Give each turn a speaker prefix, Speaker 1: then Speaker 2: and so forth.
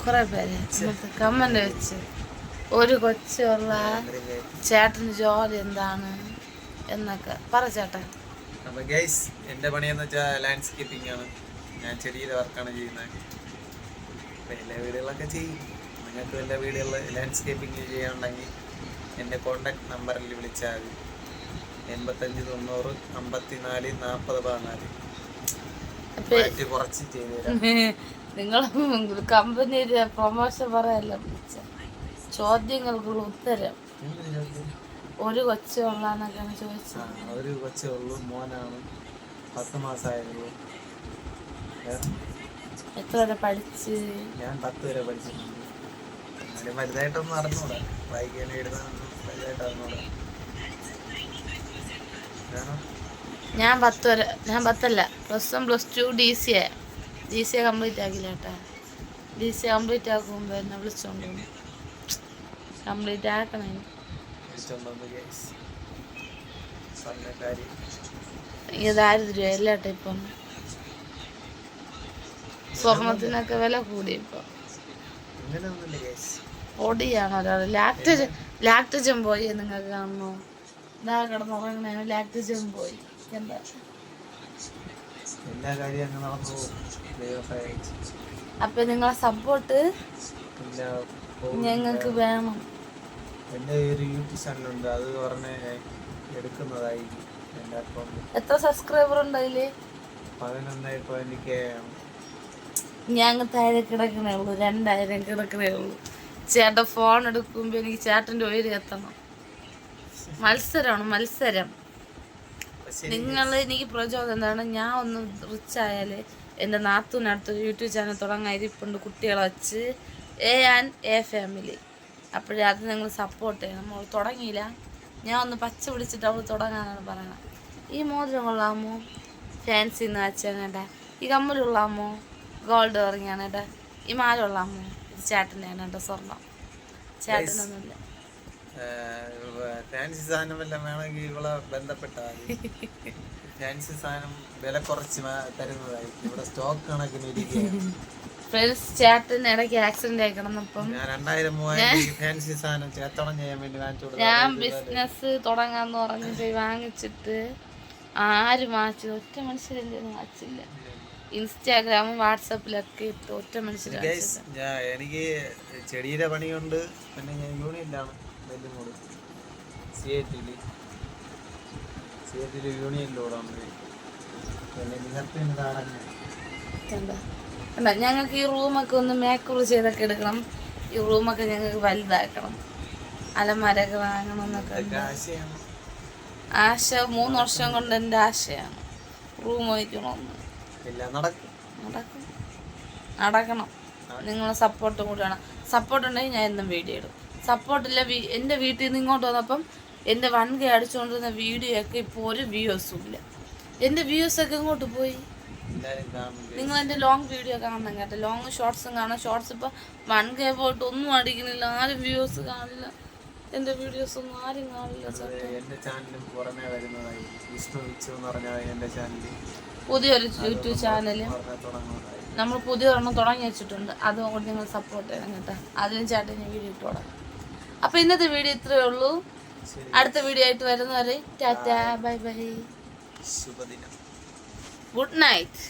Speaker 1: കുറെ പേര് കമന്റ് വെച്ച് ഒരു കൊച്ചുള്ള ചേട്ടന് ജോലി എന്താണ് എന്നൊക്കെ പറ ചേട്ടൻ.
Speaker 2: അപ്പോൾ ഗൈസ്, എൻ്റെ പണിയെന്ന് വെച്ചാൽ ലാൻഡ്സ്കേപ്പിംഗ് ആണ്. ഞാൻ ചെടിയുടെ വർക്കാണ് ചെയ്യുന്നത്. അപ്പോൾ എല്ലാ വീടുകളൊക്കെ ചെയ്യും. നിങ്ങൾക്ക് എല്ലാ വീടുകളിൽ ലാൻഡ്സ്കേപ്പിംഗ് ചെയ്യാനുണ്ടെങ്കിൽ എൻ്റെ കോൺടാക്ട് നമ്പറിൽ വിളിച്ചാൽ മതി. 85 90 54 40 14 കുറച്ച് ചെയ്തു തരാം.
Speaker 1: നിങ്ങൾ കമ്പനിയുടെ പ്രൊമോഷൻ പറയല്ല, ചോദ്യങ്ങൾക്കുള്ള ഉത്തരം. ഒരു കൊച്ചു ഉള്ളാന്നൊക്കെയാണ് ചോദിച്ചത്.
Speaker 2: ഒരു കൊച്ചേ ഉള്ളൂ, മോനാണ്, 10 മാസമായുള്ളൂ.
Speaker 1: എത്ര വരെ പഠിച്ച്?
Speaker 2: ഞാൻ 10 വരെ പഠിച്ചിട്ടുണ്ട്. അതിന് വലുതായിട്ടൊന്നും അറിഞ്ഞൂടാ, വായിക്കാനും എഴുതാനൊന്നും വലുതായിട്ട് അറിഞ്ഞൂടാ.
Speaker 1: ഞാൻ 10 വരെ, ഞാൻ 10 +1 +2 ഡി സി കംപ്ലീറ്റ് ആക്കില്ല കേട്ടാ. ഡി സി കംപ്ലീറ്റ് ആക്കുമ്പോൾ എന്നെ വിളിച്ചോണ്ട് കംപ്ലീറ്റ് ആക്കണം. ദാരിദ്ര്യം അല്ലേട്ടാ ഇപ്പം. സ്വർണത്തിനൊക്കെ വില കൂടി ഇപ്പൊ. പൊടിയാണ് ഒരാൾ ലാക്ടജൻ പോയി നിങ്ങൾക്ക് കാണുന്നു. ഇതാ കിടന്നുറങ്ങണേ, ലാക്ടജൻ പോയി. എന്താ
Speaker 2: എല്ലാ കാര്യവും നടന്നു.
Speaker 1: അപ്പൊ നിങ്ങളെ സപ്പോർട്ട് ഞങ്ങൾക്ക് വേണം.
Speaker 2: എൻ്റെ ഒരു യൂട്യൂബ് ചാനലുണ്ട്, അത് പറഞ്ഞ് എടുക്കുന്നതായിരിക്കും. എൻ്റെ അക്കൗണ്ടിൽ
Speaker 1: എത്ര സബ്സ്ക്രൈബർ ഉണ്ട് അതില്?
Speaker 2: 11.20K ആണ്.
Speaker 1: ഞങ്ങൾ താഴെ കിടക്കണേ ഉള്ളൂ, 2000 കിടക്കണേ ഉള്ളൂ. ചേട്ടൻ ഫോൺ എടുക്കുമ്പോ എനിക്ക് ചേട്ടൻ്റെ ഉയരം എത്തണം. മത്സരമാണ്, മത്സരം. നിങ്ങൾ എനിക്ക് പ്രചോദനം എന്താണ്, ഞാൻ ഒന്ന് റിച്ച് ആയാൽ എൻ്റെ നാത്തൂനടുത്തൊരു യൂട്യൂബ് ചാനൽ തുടങ്ങാൻ ഇരിപ്പുണ്ട്, കുട്ടികളെ വെച്ച് A&A ഫാമിലി. അപ്പോഴേ അത് നിങ്ങൾ സപ്പോർട്ട് ചെയ്യണം. നമ്മൾ തുടങ്ങിയില്ല, ഞാൻ ഒന്ന് പച്ച പിടിച്ചിട്ട് അവൾ തുടങ്ങാനാണ് പറയണത്. ഈ മോതിരം കൊള്ളാമോ? ഫാൻസി എന്ന് വെച്ചാൽ ഈ കമ്മൽ കൊള്ളാമോ? ഗോൾഡ് ഇറങ്ങിയാണ് കേട്ടോ. ഈ മാല കൊള്ളാമോ? ഇത് ചേട്ടൻ്റെയാണ് കേട്ടോ, സ്വർണം. ചേട്ടനൊന്നുമില്ല.
Speaker 2: ഫാൻസി സാധനം എല്ലാം വേണമെങ്കിൽ ഇവളെ ബന്ധപ്പെട്ടാൽ ഫാൻസി സാധനം വില കുറച്ച് തരുന്നതായിരിക്കും. ഇവിടെ സ്റ്റോക്ക് കണക്കിന് ഇരിക്കുകയാണ്.
Speaker 1: ചേട്ടൻ ഇടയ്ക്ക് ആക്സിഡന്റ് ആയി കിടന്നപ്പം
Speaker 2: ഞാൻ 2000-3000 ഫാൻസി സാധനം ചേത്തണം ചെയ്യാൻ വേണ്ടി വാങ്ങിച്ചു.
Speaker 1: ഞാൻ ബിസിനസ് തുടങ്ങാന്ന് പറഞ്ഞ് പോയി വാങ്ങിച്ചിട്ട് ആരും വാങ്ങിച്ചത് ഒറ്റ മനുഷ്യരല്ലേ വാങ്ങിച്ചില്ല. ഇൻസ്റ്റാഗ്രാമും വാട്സാപ്പിലൊക്കെ ഇട്ട് ഒറ്റ മനുഷ്യർ.
Speaker 2: എനിക്ക് ചെടിയുടെ പണിയുണ്ട്. പിന്നെ ഞാൻ യൂണിയനിലാണ്, വെല്ലുമൂട് സിയേറ്റില് യൂണിയനിലൂടെ
Speaker 1: എന്താ ഞങ്ങൾക്ക് ഈ റൂമൊക്കെ ഒന്ന് മേക്കപ്പ് ചെയ്തൊക്കെ എടുക്കണം. ഈ റൂമൊക്കെ ഞങ്ങൾക്ക് വലുതാക്കണം, അലമാരൊക്കെ വാങ്ങണം എന്നൊക്കെ ആശ. 3 വർഷം കൊണ്ട് എൻ്റെ ആശയാണ് റൂം വയ്ക്കണമെന്ന്. നടക്കണം. നിങ്ങളെ സപ്പോർട്ടും കൂടി വേണം. സപ്പോർട്ട് ഉണ്ടെങ്കിൽ ഞാൻ എന്നും വീഡിയോ ഇടും. സപ്പോർട്ടില്ല. എൻ്റെ വീട്ടിൽ നിന്ന് ഇങ്ങോട്ട് വന്നപ്പം എൻ്റെ 1K അടിച്ചുകൊണ്ടിരുന്ന വീഡിയോ ഒക്കെ ഇപ്പോൾ ഒരു വ്യൂസും ഇല്ല. എൻ്റെ വ്യൂസൊക്കെ ഇങ്ങോട്ട് പോയി. നിങ്ങൾ എൻ്റെ ലോങ് വീഡിയോ കാണണം കേട്ടോ, ലോങ് ഷോർട്സും കാണാം. ഷോർട്സ് ഇപ്പോൾ 1K പോയിട്ട് ഒന്നും അടിക്കുന്നില്ല, ആരും വ്യൂസ് കാണില്ല. എൻ്റെ വീഡിയോസ് ഒന്നും ആരും കാണില്ല. പുതിയൊരു യൂട്യൂബ് ചാനൽ നമ്മൾ പുതിയൊരെണ്ണം തുടങ്ങി വെച്ചിട്ടുണ്ട്, അതുകൊണ്ട് നിങ്ങൾ സപ്പോർട്ട് ചെയ്യണം കേട്ടോ. അതിനും ചേട്ടൻ ഞാൻ വീഡിയോ ഇട്ട് തുടങ്ങാം. അപ്പോൾ ഇന്നത്തെ വീഡിയോ ഇത്രയേ ഉള്ളൂ. അടുത്ത വീഡിയോ ആയിട്ട് വരുന്നവരെ ടാറ്റാ, ബൈ ബൈ,
Speaker 2: ശുഭദിനം,
Speaker 1: ഗുഡ് നൈറ്റ്.